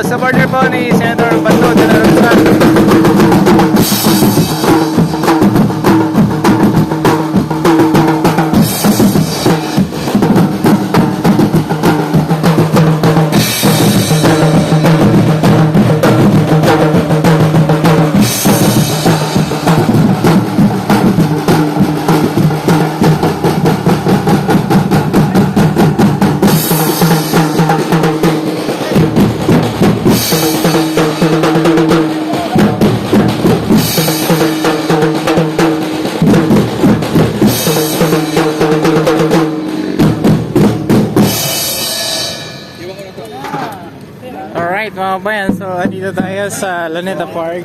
supporter po ni Senator Bato de la Rosa. Alright mga bayan, so dito tayo sa Luneta Park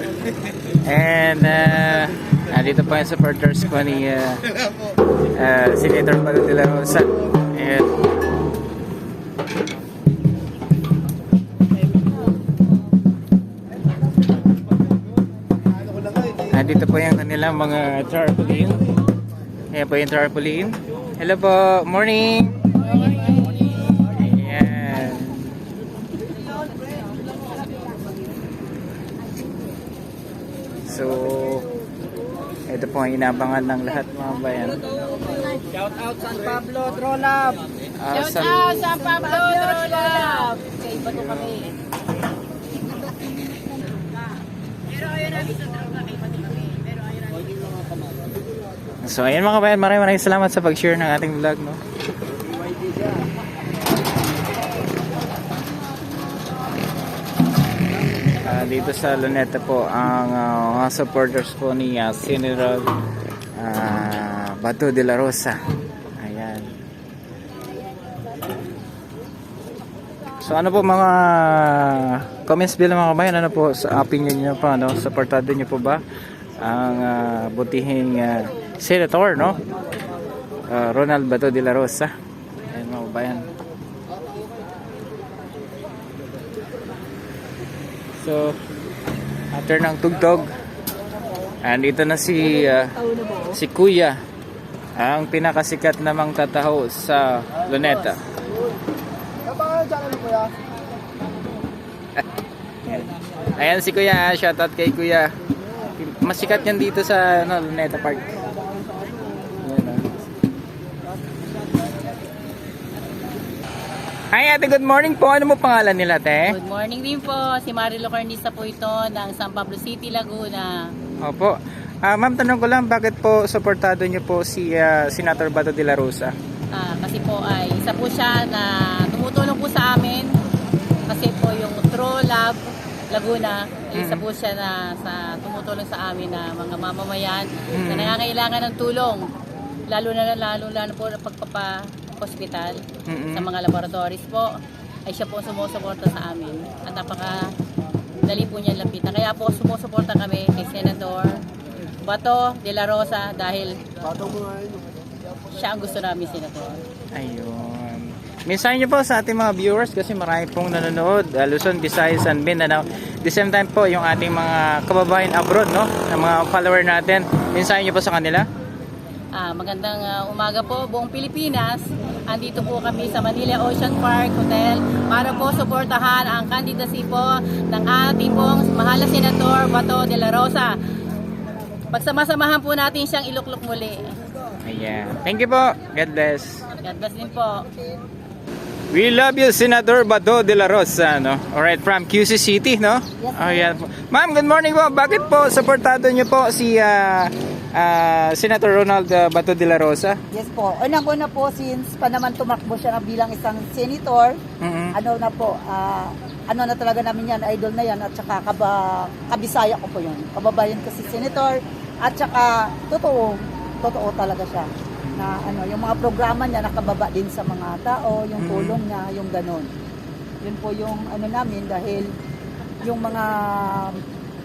and dito pa yung supporters ko ni Senator Bato de la Rosa and dito po yung kanilang mga tarpaulin. Ayan po yung tarpaulin. Hello po, morning! So, ito po ang inabangan ng lahat mga bayan. Shout out San Pablo, Trolab! Shout out San Pablo, Trolab! Okay, bato kami. Pero ayun namin sa droga, kay bato kami. Pero ayun namin. So, ayan mga bayan, maraming salamat sa pag-share ng ating vlog, no? Dito sa Luneta po ang mga supporters po ni Senator Bato de la Rosa. Ayan. So ano po mga comments bilang mga kabayan, ano po sa opinion niyo pa, no? Supportado niyo po ba ang butihing Senator, no? Ronald Bato de la Rosa. Ayan mga kabayan. So, after ng tugtog, andito na si Kuya, ang pinakasikat namang tataho sa Luneta. Ayan si Kuya, shoutout kay Kuya. Masikat yan dito sa Luneta Park. Hi ate, good morning po. Ano mo pangalan nila, te? Good morning din po. Si Marilo Carnisa po ito ng San Pablo City, Laguna. Opo. Ma'am, tanong ko lang, bakit po supportado niyo po si Senator Bato de la Rosa? Kasi po ay isa po siya na tumutulong po sa amin. Kasi po yung True Love Laguna, isa po siya na tumutulong sa amin na mga mamamayan na nangangailangan ng tulong. Lalo na po na pagpapa-hospital sa mga laboratories po, ay siya po sumusuporta sa amin. At napaka-dali po niya lapitan. Kaya po sumusuporta kami kay Senator Bato de la Rosa dahil siya ang gusto namin, Senator. Ayun. Mensahe niyo po sa ating mga viewers kasi marami pong nanonood, Luzon, Visayas, and Mindanao. The same time po yung ating mga kababayan abroad, no? Ng mga follower natin. Mensahe niyo po sa kanila? Magandang umaga po buong Pilipinas. Andito po kami sa Manila Ocean Park Hotel para po suportahan ang candidacy po ng ating pong mahal na Senator Bato de la Rosa. Pagsama-samahan po natin siyang iluklok muli. Ayan. Thank you po. God bless. God bless din po. We love you, Senator Bato de la Rosa, no? Alright, from QC City, no? Yes, Ayan po. Ma'am, good morning po. Bakit po supportado niyo po si Senator Ronald Bato de la Rosa? Yes po. Unang-una po, since pa naman tumakbo siya na bilang isang senator, ano na po, ano na talaga namin yan, idol na yan, at saka kabisaya ko po yun. Kababayan ko si senator, at saka totoo talaga siya. Na yung mga programa niya nakababa din sa mga tao, yung tulong niya, yung ganun. Yun po yung namin dahil yung mga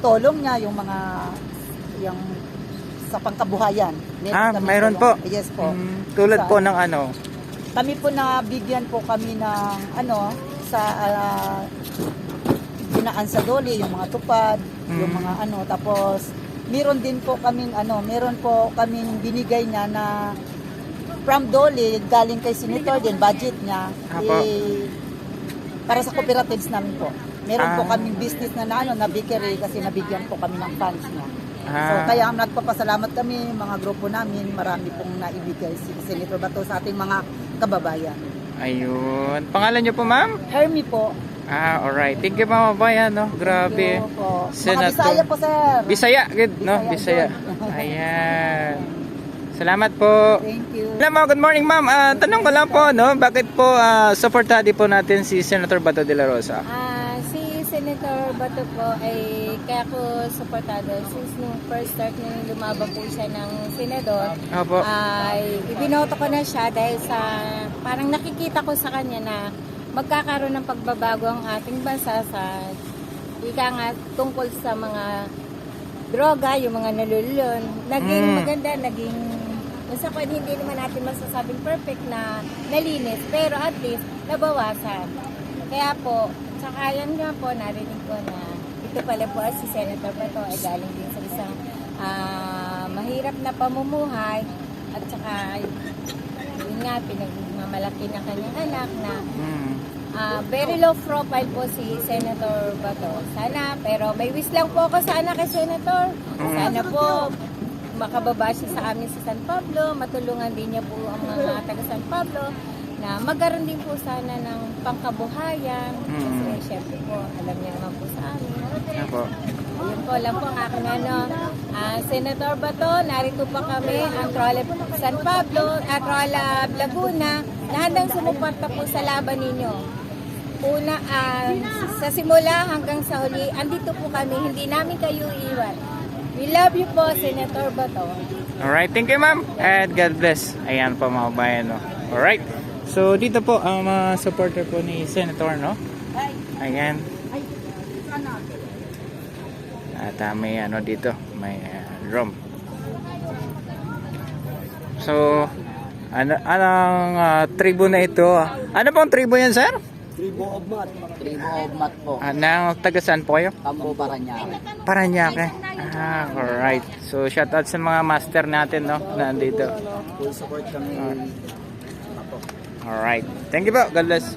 tulong niya, yung sa pangkabuhayan. Mayroon po. Yes po. Tulad po ng ano? Kami po nabigyan po kami ng sa ginaan sa doli, yung mga tupad, yung mga tapos meron din po kaming meron po kaming binigay niya na from doli galing kay senator din budget niya para sa cooperatives namin po. Meron po Ah. kaming business na na bakery kasi nabigyan po kami ng funds niya. So Ah. kaya nagpapasalamat kami, mga grupo namin, marami pong naibigay si Senator Bato sa ating mga kababayan. Ayun. Pangalan niyo po, ma'am? Hermie po. Ah, alright. Thank you, mga bayan, no? Grabe. Thank you po. Mga Senator. Bisaya po, sir. Bisaya, good, no? Bisaya, Bisaya. Ayan. Salamat po. Thank you. Alam mo, good morning, ma'am. Tanong ko lang po, no? Bakit po supportado po natin si Senator Bato de la Rosa? Si Senator Bato po ay kaya ko supportado since nung first start nung lumaban po siya ng senador Opo. ay ibinoto ko na siya dahil sa parang nakikita ko sa kanya na magkakaroon ng pagbabago ang ating bansa sa ika nga tungkol sa mga droga, yung mga nalulun. Naging maganda, naging sa pwede hindi naman natin masasabing perfect na nalinis, pero at least nabawasan. Kaya po, saka yan nga po, narinig ko na ito pala po si Senator Bato ay galing din sa isang mahirap na pamumuhay at saka yun nga, pinagmamalaki ng kanyang anak na very low profile po si Senator Bato. Sana, pero may wish lang po ako sana kay Senator. Sana po makababa siya sa amin sa San Pablo, matulungan din niya po ang mga taga San Pablo na magkaroon din po sana ng pangkabuhayan. Kasi syempre po, alam niya naman po sa amin. Opo. Ayun po lang po ang aking Senator Bato, narito pa kami ang Trolley San Pablo at Trolley Laguna na handang sumuporta po sa laban ninyo. Una, sa simula hanggang sa huli, andito po kami, hindi namin kayo iiwan. We love you po, Senator Bato. Alright, thank you, ma'am. And God bless. Ayan po, mga bayan, no? Alright. So, dito po ang mga supporter po ni Senator, no? Ayan. At may ano dito, may drum. So, anong tribo na ito? Ano pong tribo yan, sir? Tribo of Mat po. Nang taga saan po kayo? Tambo Paranaque. Paranaque. Alright. So, shout out sa mga master natin, no? Nandito. Full support kami. Alright. Thank you po. God bless.